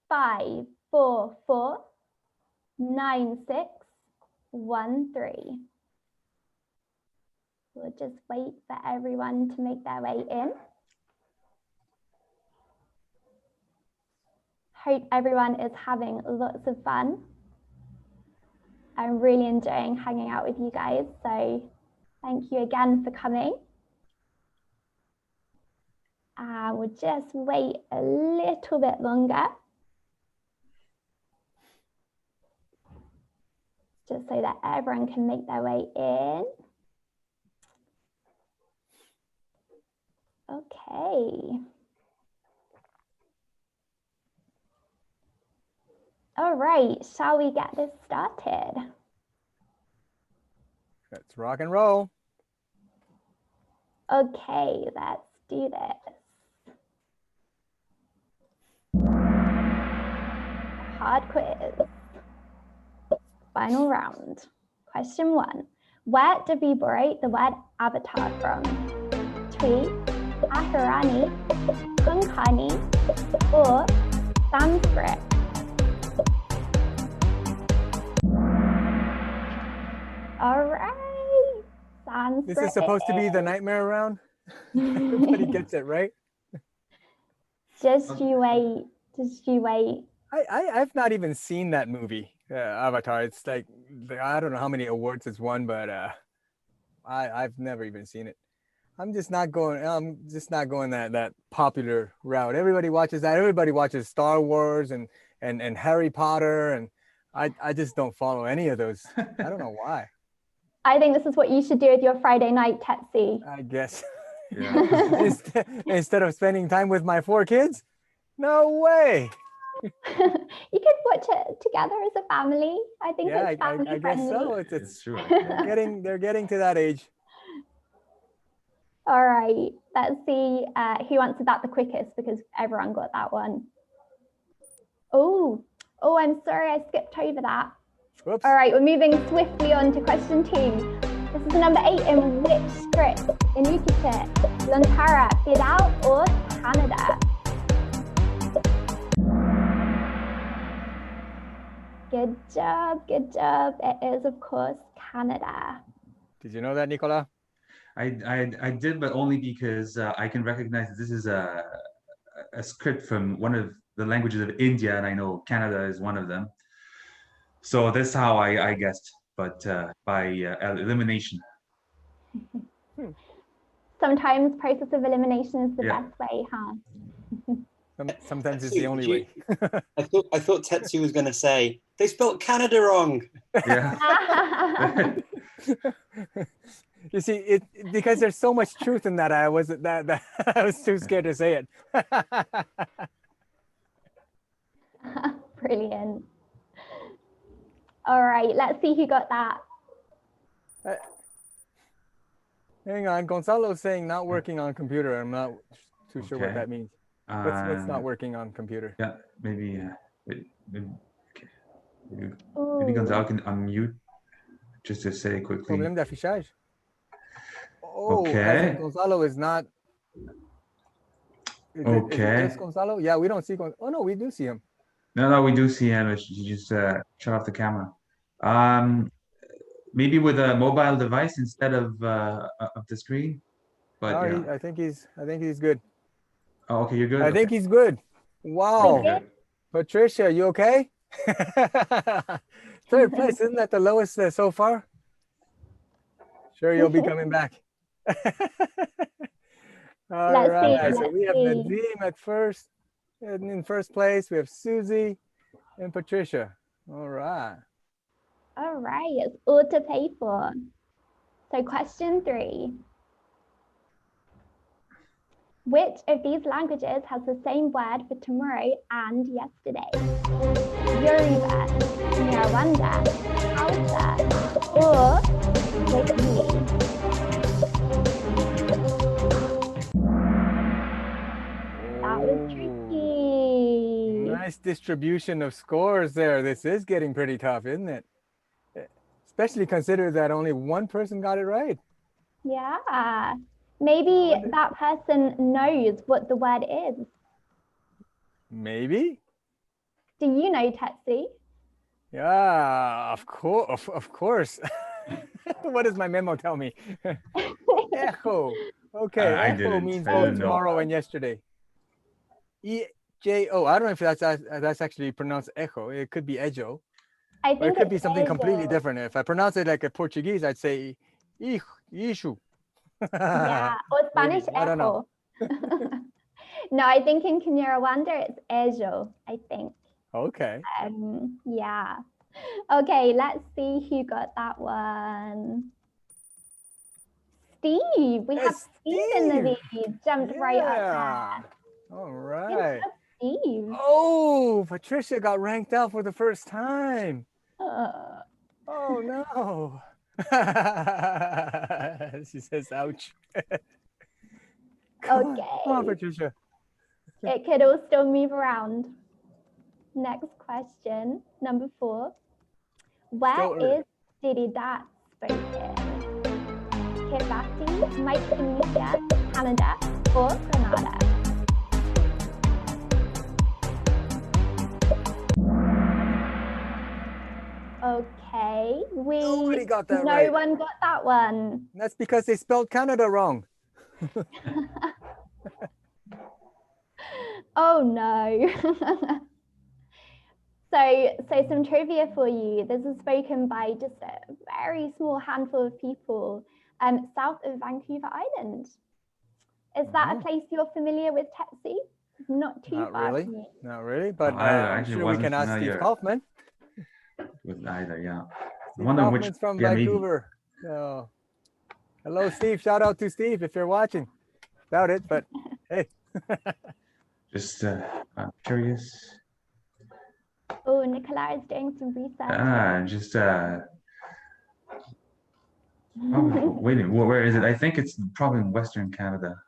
5, 4, 4, 9, 6, 1, 3. We'll just wait for everyone to make their way in. Hope everyone is having lots of fun. I'm really enjoying hanging out with you guys. So thank you again for coming. We'll just wait a little bit longer. Just so that everyone can make their way in. Okay. All right, shall we get this started? Let's rock and roll. Okay, let's do this. Hard quiz. Final round. Question 1. Where did we borrow the word avatar from? Tweet, Ahirani, Konkani, or Sanskrit? All right. Sanskrit. This is supposed to be the nightmare round. Everybody gets it, right? Just you wait. Just you wait. I've not even seen that movie, Avatar. It's like, I don't know how many awards it's won, but I've never even seen it. I'm just not going that popular route. Everybody watches that. Everybody watches Star Wars and Harry Potter, and I just don't follow any of those. I don't know why. I think this is what you should do with your Friday night, Tetsi. I guess. Yeah. Instead of spending time with my 4 kids? No way. You could watch it together as a family. I think it's family I guess friendly. so. It's true. They're getting to that age. All right, let's see who answered that the quickest, because everyone got that one. Oh, I'm sorry, I skipped over that. Whoops. All right, we're moving swiftly on to question 2. This is number 8 in which script? Inuktitut, Lontara, Fidal, or Canada? Good job, good job. It is, of course, Canada. Did you know that, Nicola? I did, but only because I can recognize that this is a script from one of the languages of India, and I know Canada is one of them. So that's how I guessed, but by elimination. Sometimes process of elimination is the best way, huh? Sometimes it's the only way. I thought Tetsu was going to say they spelled Canada wrong. Yeah. You see, because there's so much truth in that. I was too scared to say it. Brilliant. All right, let's see who got that. Hang on, Gonzalo's saying not working on computer. I'm not too sure what that means. What's not working on computer? Yeah, maybe. Maybe Gonzalo can unmute just to say quickly. Problème d'affichage. Oh, okay. Gonzalo is not. Is it just Gonzalo? Yeah, we don't see Gonzalo. Oh no, we do see him. No, we do see him. You just shut off the camera. Maybe with a mobile device instead of the screen. But No, yeah. I think he's good. Oh, okay, you're good. I think he's good. Wow. Good. Patricia, you okay? Third place, isn't that the lowest so far? Sure, you'll be coming back. All right, so we have Nadim at first. In first place, we have Susie and Patricia. All right. All right, it's all to pay for. So question 3. Which of these languages has the same word for tomorrow and yesterday? Yoruba, Nyarwanda, Hausa, or Swahili? That was tricky. Nice distribution of scores there. This is getting pretty tough, isn't it? Especially consider that only one person got it right. Yeah. Maybe that person knows what the word is. Maybe. Do you know, Tetsu? Yeah, of course. Of course. What does my memo tell me? Echo. Okay, echo means both tomorrow and yesterday. E-J-O. I don't know if that's actually pronounced echo. It could be ejo. I think or it could be something ejo. completely different. If I pronounce it like a Portuguese, I'd say ishu. Yeah, or Spanish I don't know. No, I think in Kinyarwanda it's ejo, I think. Okay. Yeah. Okay, let's see who got that one. Steve. We have Steve in the lead. Jumped right up there. All right. Steve. Oh, Patricia got ranked out for the first time. Oh no. She says, ouch. Come on, Patricia. It could all still move around. Next question, number 4. Where is Diridat spoken? Kiribati, Micronesia, Canada, or Grenada? Okay, nobody got that no right. one got that one. That's because they spelled Canada wrong. Oh no. So some trivia for you. This is spoken by just a very small handful of people south of Vancouver Island. Is that a place you're familiar with, Tetsu? Not too far from you. Not really, but I'm sure we can ask Steve Kaufman. With either, yeah. Steve Kaufman's from Vancouver. So, hello, Steve. Shout out to Steve if you're watching. Doubt it, but hey. Just I'm curious. Oh, Nicola is doing some research. Wait a minute, where is it? I think it's probably in Western Canada.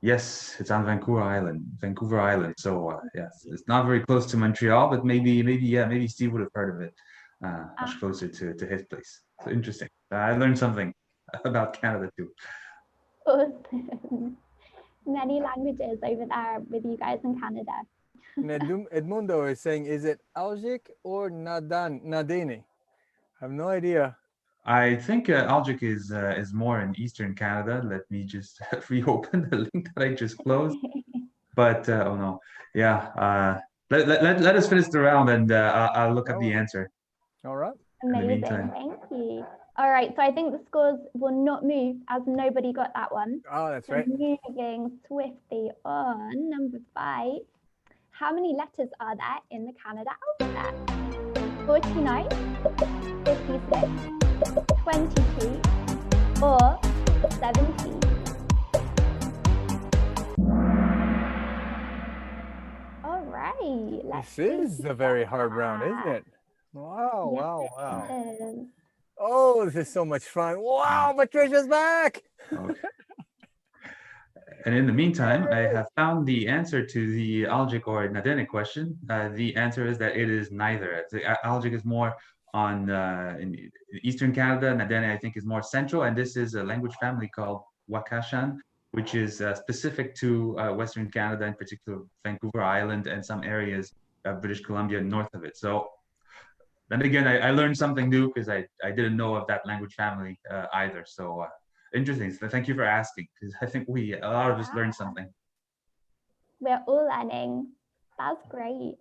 Yes, it's on Vancouver Island. So yes, it's not very close to Montreal, but maybe Steve would have heard of it. Much closer to his place. So interesting. I learned something about Canada too. Awesome. Many languages over there with you guys in Canada. Edmundo is saying, is it Algic or Nadene? I have no idea. I think Algic is more in Eastern Canada. Let me just reopen the link that I just closed. But oh no, yeah. Let us finish the round and I'll look up the answer. All right. Amazing. Thank you. All right, so I think the scores will not move as nobody got that one. Oh, that's right. Moving swiftly on, number 5. How many letters are there in the Canada alphabet? 49, 56, 22, or 17? All right. This is a very hard round, isn't it? Wow, yes, wow. Oh, this is so much fun. Wow, Patricia's back. Okay. And in the meantime, I have found the answer to the Algic or Nadene question. The answer is that it is neither. The Algic is more on in Eastern Canada. Nadene, I think, is more central. And this is a language family called Wakashan, which is specific to Western Canada, in particular Vancouver Island and some areas British Columbia, north of it. So then again, I learned something new because I didn't know of that language family either. So interesting. So thank you for asking, because I think a lot of us learned something. We're all learning. That's great.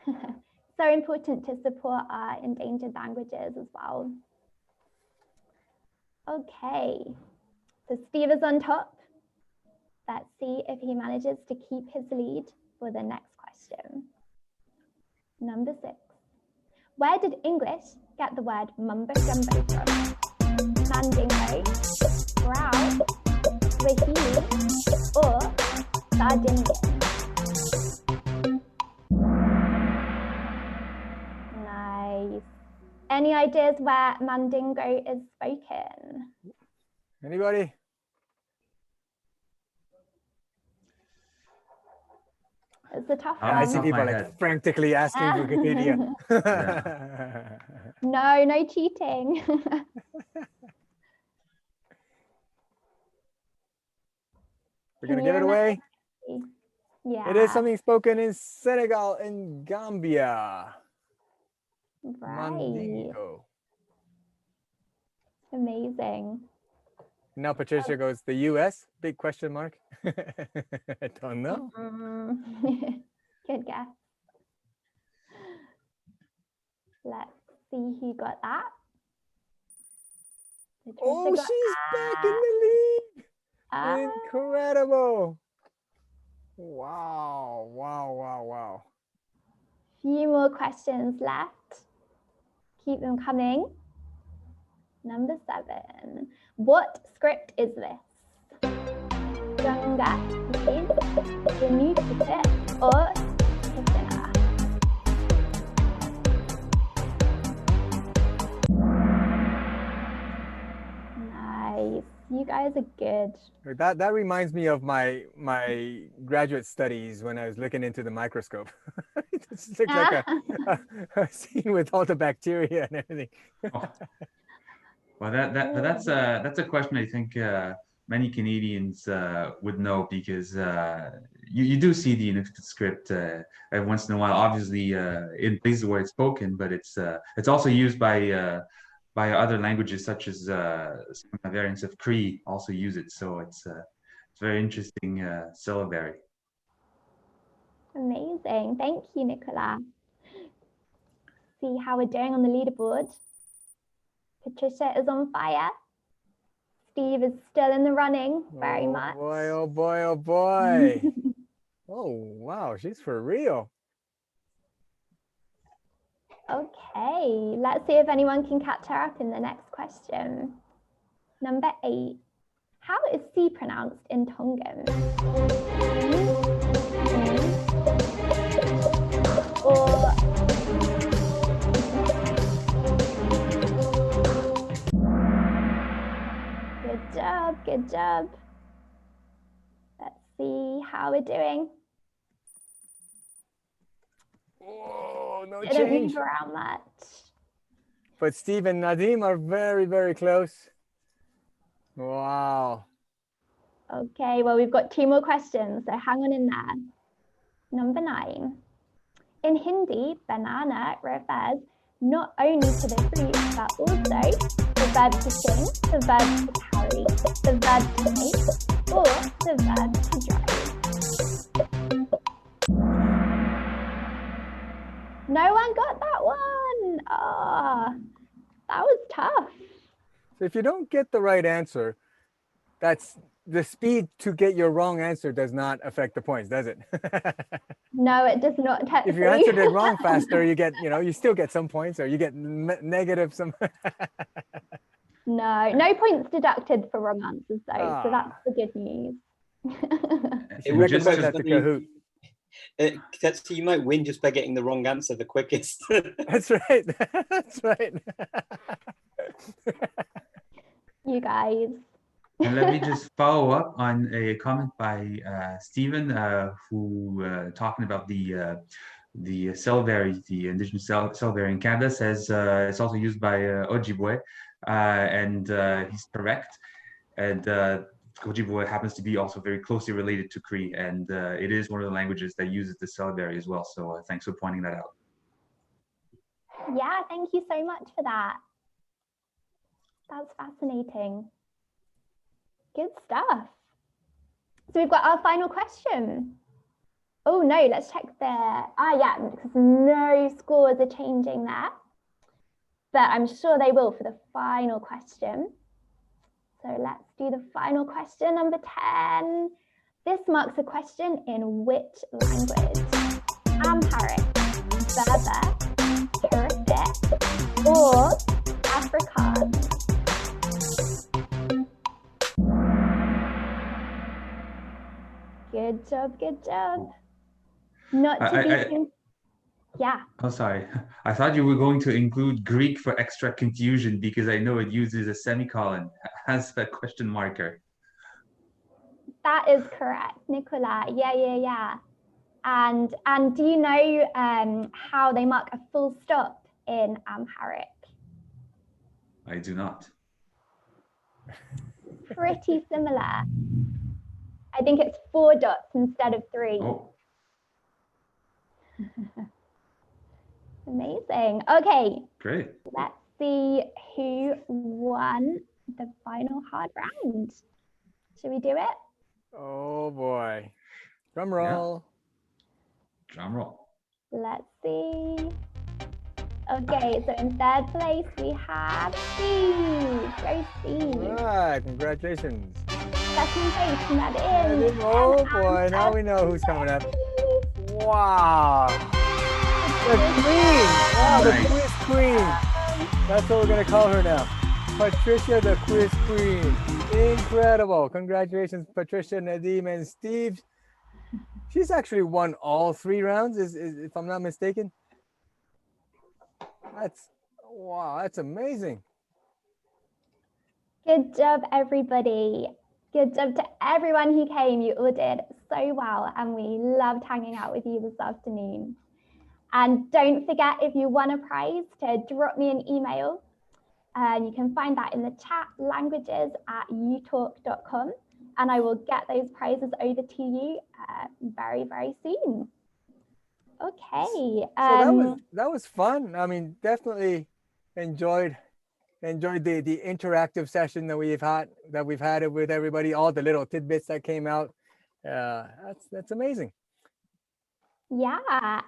So important to support our endangered languages as well. Okay, so Steve is on top. Let's see if he manages to keep his lead for the next question. Number 6. Where did English get the word mumbo jumbo from? Mandingo, growl, Swahili, or Sardinian? Nice. Any ideas where Mandingo is spoken? Anybody? It's a tough one. I see people like frantically asking Wikipedia. No, no cheating. We're gonna give it away. Yeah. It is something spoken in Senegal and Gambia. Right. Mandingo. Amazing. Now Patricia goes, the US? Big question mark. I don't know. Good guess. Let's see who got that. Oh, she's back in the lead. Incredible. Wow, wow, wow, wow. Few more questions left. Keep them coming. Number 7. What script is this? Ganga, Demutic, or Tibetan? Nice. You guys are good. That reminds me of my graduate studies when I was looking into the microscope. It just looks like a scene with all the bacteria and everything. Oh. Well, that's a question I think many Canadians would know, because you do see the Inuktitut script every once in a while. Obviously, in places where it's spoken, but it's also used by other languages, such as some variants of Cree also use it. So it's very interesting syllabary. Amazing. Thank you, Nicola. See how we're doing on the leaderboard. Patricia is on fire. Steve is still in the running, very much. Boy, oh boy, oh boy. Oh, wow, she's for real. Okay, let's see if anyone can catch her up in the next question. Number 8. How is C pronounced in Tongan? Or good job, good job. Let's see how we're doing. Oh, no Didn't change. move around much. But Steve and Nadim are very, very close. Wow. Okay, well, we've got 2 more questions, so hang on in there. Number 9. In Hindi, banana refers not only to the fruit, but also the verb to sing, the verb to carry, the verb to make, or the verb to drive. No one got that one. Oh, that was tough. So if you don't get the right answer, that's the speed to get your wrong answer does not affect the points, does it? No, it does not. If you answered it wrong faster, you get, you still get some points, or you get negative some. No points deducted for wrong answers though, so that's the good news. It would just recommend that to Kahoot. So you might win just by getting the wrong answer the quickest. That's right. That's right. You guys. And let me just follow up on a comment by Stephen, who talking about the syllabary, the indigenous syllabary in Canada, says it's also used by Ojibwe, and he's correct. And Ojibwe happens to be also very closely related to Cree, and it is one of the languages that uses the syllabary as well. So thanks for pointing that out. Yeah, thank you so much for that. That's fascinating. Good stuff. So we've got our final question. Oh no, let's check there. Yeah, because no scores are changing there. But I'm sure they will for the final question. So let's do the final question, number 10. This marks a question in which language? Amharic, Berber, Kyrgyz, or Afrikaans? Good job, good job. Not to be yeah. Oh, sorry. I thought you were going to include Greek for extra confusion because I know it uses a semicolon as a question marker. That is correct, Nicola. Yeah. And do you know how they mark a full stop in Amharic? I do not. Pretty similar. I think it's 4 dots instead of 3. Oh. Amazing. Okay. Great. Let's see who won the final hard round. Should we do it? Oh boy. Drum roll. Yeah. Drum roll. Let's see. Okay, so in 3rd place we have Steve. Go Steve. All right, congratulations. 2nd place, Nadine. Oh boy, now we know who's coming up. Wow. The queen. Wow, the quiz queen. That's what we're gonna call her now. Patricia, the quiz queen. Incredible. Congratulations, Patricia, Nadim, and Steve. She's actually won all 3 rounds, if I'm not mistaken. Wow, that's amazing. Good job, everybody. Good job to everyone who came. You all did so well, and we loved hanging out with you this afternoon. And don't forget, if you won a prize, to drop me an email. You can find that in the chat, languages@utalk.com, and I will get those prizes over to you very, very soon. Okay. So that was fun. I mean, definitely enjoyed the interactive session that we've had with everybody, all the little tidbits that came out. That's amazing. Yeah,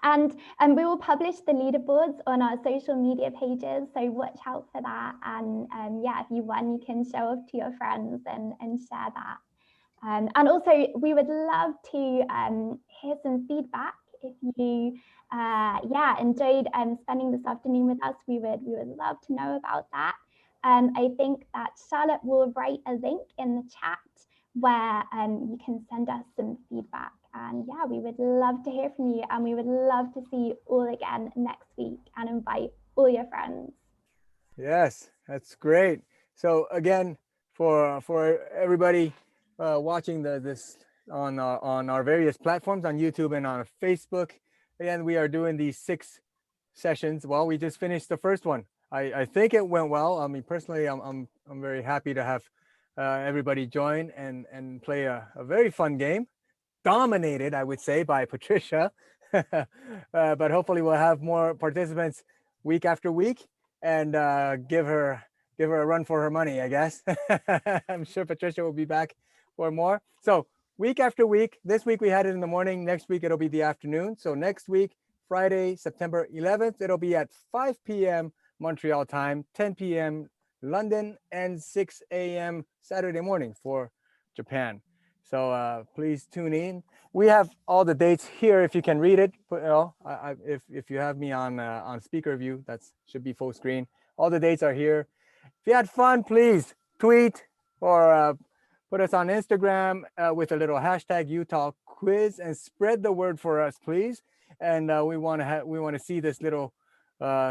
and we will publish the leaderboards on our social media pages, so watch out for that. And yeah, if you won, you can show off to your friends and share that. And also, we would love to hear some feedback. If you enjoyed spending this afternoon with us, we would love to know about that. I think that Charlotte will write a link in the chat where you can send us some feedback. And yeah, we would love to hear from you, and we would love to see you all again next week and invite all your friends. Yes, that's great. So again, for everybody watching this on our various platforms on YouTube and on Facebook, again, we are doing these 6 sessions. Well, we just finished the first one. I think it went well. I mean, personally, I'm very happy to have everybody join and play a very fun game. Dominated, I would say, by Patricia, but hopefully we'll have more participants week after week and give her a run for her money, I guess. I'm sure Patricia will be back for more. So week after week, this week we had it in the morning, next week it'll be the afternoon. So next week, Friday, September 11th, it'll be at 5 p.m. Montreal time, 10 p.m. London, and 6 a.m. Saturday morning for Japan. So please tune in. We have all the dates here if you can read it. But, if you have me on speaker view, that should be full screen. All the dates are here. If you had fun, please tweet or put us on Instagram with a little hashtag uTalk quiz and spread the word for us, please. And we want to see this little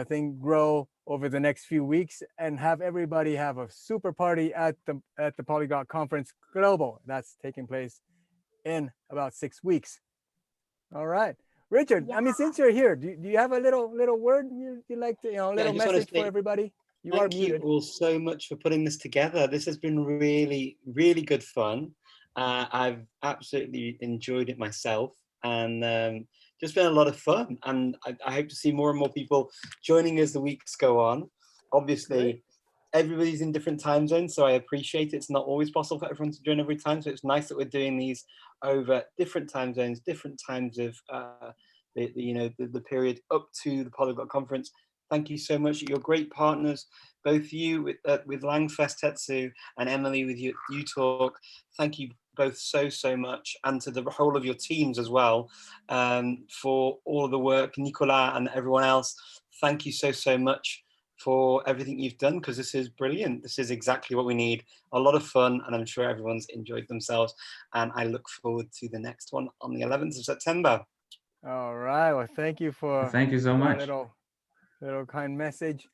thing grow over the next few weeks and have everybody have a super party at the Polyglot Conference Global. That's taking place in about 6 weeks. All right, Richard. Yeah. I mean, since you're here, do you have a little word you'd like to, little message for everybody? You are Thank you muted. all so much for putting this together. This has been really, really good fun. I've absolutely enjoyed it myself, and just been a lot of fun. And I hope to see more and more people joining as the weeks go on. Obviously, Great. everybody's in different time zones, so I appreciate it's not always possible for everyone to join every time. So it's nice that we're doing these over different time zones, different times of the period up to the Polyglot Conference. Thank you so much. You're great partners, both you with LangFest Tetsu and Emily with uTalk. Thank you both so much, and to the whole of your teams as well, for all of the work. Nicolas and everyone else, thank you so much for everything you've done, because this is brilliant. This is exactly what we need. A lot of fun, and I'm sure everyone's enjoyed themselves. And I look forward to the next one on the 11th of September. All right. Well, thank you for Thank you so that much. little kind message.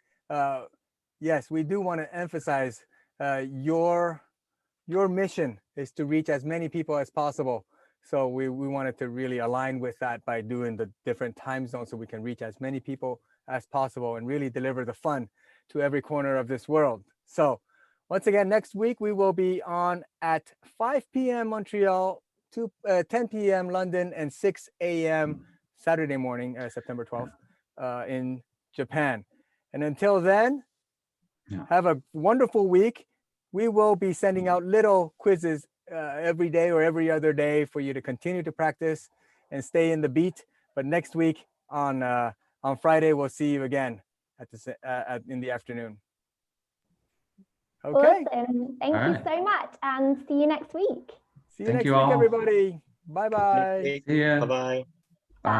Yes, we do want to emphasize your mission is to reach as many people as possible. So we wanted to really align with that by doing the different time zones so we can reach as many people as possible and really deliver the fun to every corner of this world. So once again, next week we will be on at 5 p.m. Montreal, 10 p.m. London, and 6 a.m. Saturday morning, September 12th, in Japan. And until then, have a wonderful week. We will be sending out little quizzes every day or every other day for you to continue to practice and stay in the beat. But next week on Friday, we'll see you again in the afternoon. Okay. Awesome. Thank you so much, and see you next week. See you next week, everybody. Bye-bye. See ya. Bye-bye. Bye.